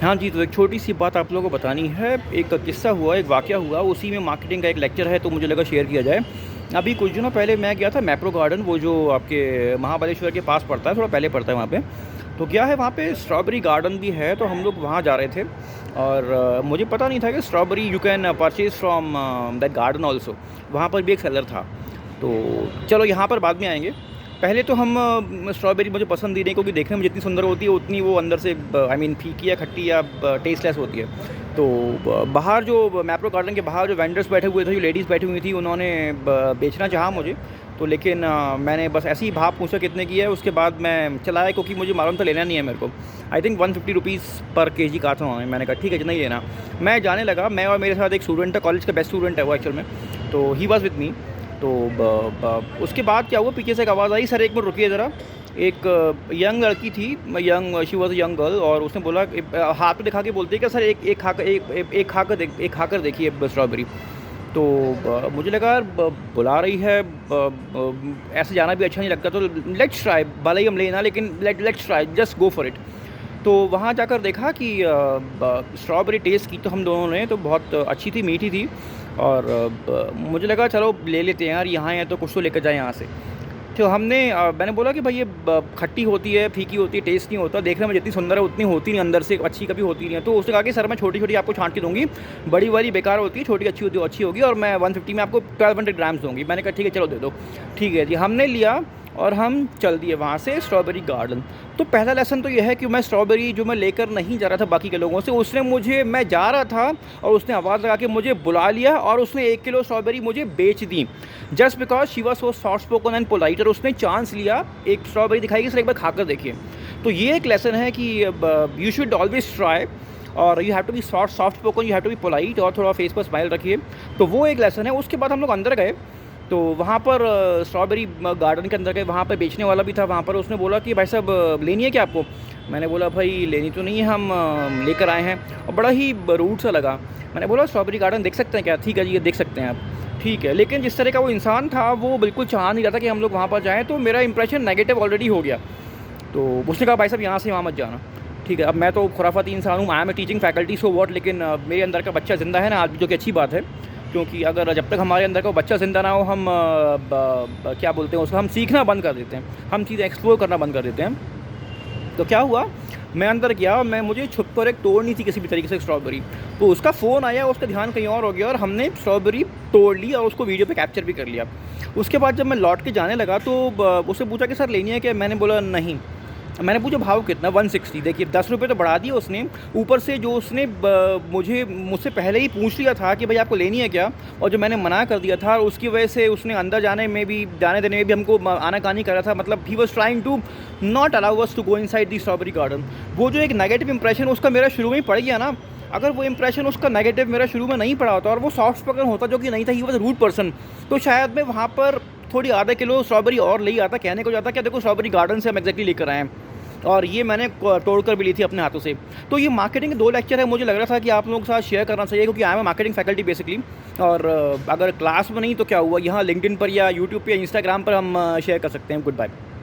हाँ जी, तो एक छोटी-सी बात आप लोगों को बतानी है। एक किस्सा हुआ, एक वाक़या हुआ, उसी में मार्केटिंग का एक लेक्चर है, तो मुझे लगा शेयर किया जाए। अभी कुछ दिनों पहले मैं गया था मैप्रो गार्डन, वो जो आपके महाबलेश्वर के पास पड़ता है, थोड़ा पहले पड़ता है वहाँ पे। तो क्या है, वहाँ पे स्ट्रॉबेरी गार्डन भी है, तो हम लोग वहाँ जा रहे थे और मुझे पता नहीं था कि strawberry you can purchase from that garden also. वहाँ पर भी एक सेलर था। तो चलो यहाँ पर बाद में आएँगे। पहले तो हम स्ट्रॉबेरी मुझे पसंद ही नहीं, क्योंकि देखने में जितनी सुंदर होती है उतनी वो अंदर से आई मीन फीकी या खट्टी या टेस्टलेस होती है। तो बाहर जो मैप्रो गार्डन के बाहर जो वेंडर्स बैठे हुए थे, जो लेडीज़ बैठी हुई थी, उन्होंने बेचना चाहा मुझे। तो लेकिन मैंने बस ऐसे ही भाव पूछा कितने की है, उसके बाद मैं चलाया, क्योंकि मुझे मालूम था लेना नहीं है मेरे को। आई थिंक 150 रुपीज़ पर केजी कहा था उन्होंने। मैंने कहा ठीक है, जितना ही लेना। मैं जाने लगा, मैं और मेरे साथ एक स्टूडेंट था, कॉलेज का बेस्ट स्टूडेंट है वो एक्चुअल में। तो ही वॉज़ विद मी। तो उसके बाद क्या हुआ, पीछे से एक आवाज़ आई, सर एक मिनट रुकिए ज़रा। एक यंग लड़की थी, young she was a young girl, और उसने बोला, हाथ पे दिखा के बोलती है कि सर एक खाकर देखिए स्ट्रॉबेरी। तो मुझे लगा यार बुला रही है, ऐसे जाना भी अच्छा नहीं लगता, तो लेट्स ट्राई, भले ही हम लेना, लेकिन let's try, just go for it. तो वहाँ जाकर देखा कि स्ट्रॉबेरी टेस्ट की तो हम दोनों ने, तो बहुत अच्छी थी, मीठी थी। और मुझे लगा चलो ले लेते हैं यार, यहाँ हैं तो कुछ तो लेकर जाएँ यहाँ से। तो मैंने बोला कि भाई ये खट्टी होती है, फीकी होती है, टेस्ट नहीं होता, देखने में जितनी सुंदर है उतनी होती नहीं, अंदर से अच्छी कभी होती नहीं है। तो उसने कहा कि सर मैं छोटी-छोटी आपको छाँट के दूँगी, बड़ी वाली बेकार होती है, छोटी अच्छी होती है, अच्छी होगी, और मैं 150 में आपको 1200 ग्राम्स दूँगी। मैंने कहा ठीक है चलो दे दो। ठीक है जी, हमने लिया और हम चल दिए वहाँ से स्ट्रॉबेरी गार्डन। तो पहला लेसन तो ये है कि मैं स्ट्रॉबेरी जो मैं लेकर नहीं जा रहा था बाकी के लोगों से, उसने मुझे, मैं जा रहा था और उसने आवाज़ लगा के मुझे बुला लिया और उसने 1 किलो स्ट्रॉबेरी मुझे बेच दी, just because she was so soft spoken and polite. और उसने चांस लिया, एक स्ट्रॉबेरी दिखाई कि सर एक बार खाकर देखिए। तो ये एक लेसन है कि यू शुड ऑलवेज ट्राई, और you have to be soft spoken, you have to be polite, और थोड़ा फेस पर स्माइल रखिए। तो वो एक लेसन है। उसके बाद हम लोग अंदर गए, तो वहाँ पर स्ट्रॉबेरी गार्डन के अंदर गए, वहाँ पर बेचने वाला भी था वहाँ पर। उसने बोला कि भाई साहब लेनी है क्या आपको? मैंने बोला भाई लेनी तो नहीं है, हम लेकर आए हैं। और बड़ा ही रूड सा लगा। मैंने बोला स्ट्रॉबेरी गार्डन देख सकते हैं क्या? ठीक है जी, ये देख सकते हैं आप। ठीक है, लेकिन जिस तरह का वो इंसान था, वो बिल्कुल चाह नहीं रहा था कि हम लोग वहाँ पर जाएँ, तो मेरा इंप्रेशन नेगेटिव ऑलरेडी हो गया। तो उसने कहा भाई साहब यहाँ से वहाँ मत जाना। ठीक है, अब मैं तो खुराफाती इंसान हूँ, I am a teaching faculty, so what, लेकिन मेरे अंदर का बच्चा ज़िंदा है ना आज भी, जो कि अच्छी बात है। क्योंकि अगर जब तक हमारे अंदर का बच्चा ज़िंदा ना हो, हम क्या बोलते हैं उसको, हम सीखना बंद कर देते हैं, हम चीज़ें एक्सप्लोर करना बंद कर देते हैं। तो क्या हुआ, मैं अंदर गया, मुझे छुप कर एक तोड़नी थी किसी भी तरीके से स्ट्रॉबेरी। तो उसका फ़ोन आया, उसका ध्यान कहीं और हो गया, और हमने स्ट्रॉबेरी तोड़ ली और उसको वीडियो पे कैप्चर भी कर लिया। उसके बाद जब मैं लौट के जाने लगा, तो उससे पूछा कि सर लेनी है क्या? मैंने बोला नहीं। मैंने पूछा भाव कितना? 160। देखिए 10 रुपये तो बढ़ा दिए उसने, ऊपर से जो उसने मुझसे पहले ही पूछ लिया था कि भाई आपको लेनी है क्या, और जो मैंने मना कर दिया था, और उसकी वजह से उसने अंदर जाने देने में भी हमको आनाकानी कर रहा था। मतलब he was trying to not allow us to go inside the strawberry garden. वो जो एक नेगेटिव इंप्रेशन उसका मेरा शुरू में ही पड़ गया ना, अगर वो इंप्रेशन उसका नेगेटिव मेरा शुरू में नहीं पड़ा होता और वो सॉफ्ट स्पोकन होता, जो कि नहीं था, ही वॉज रूड पर्सन, तो शायद मैं वहाँ पर थोड़ी आधा किलो स्ट्रॉबेरी और ले आता, कहने को जाता क्या देखो स्ट्रॉबेरी गार्डन से हम एग्जैक्टली लेकर आए हैं, और ये मैंने तोड़ कर भी ली थी अपने हाथों से। तो ये मार्केटिंग के 2 लेक्चर है, मुझे लग रहा था कि आप लोगों के साथ शेयर करना चाहिए, क्योंकि I am marketing faculty basically. और अगर क्लास में नहीं तो क्या हुआ, यहाँ लिंक्डइन पर या यूट्यूब पे या इंस्टाग्राम पर हम शेयर कर सकते हैं। Good bye.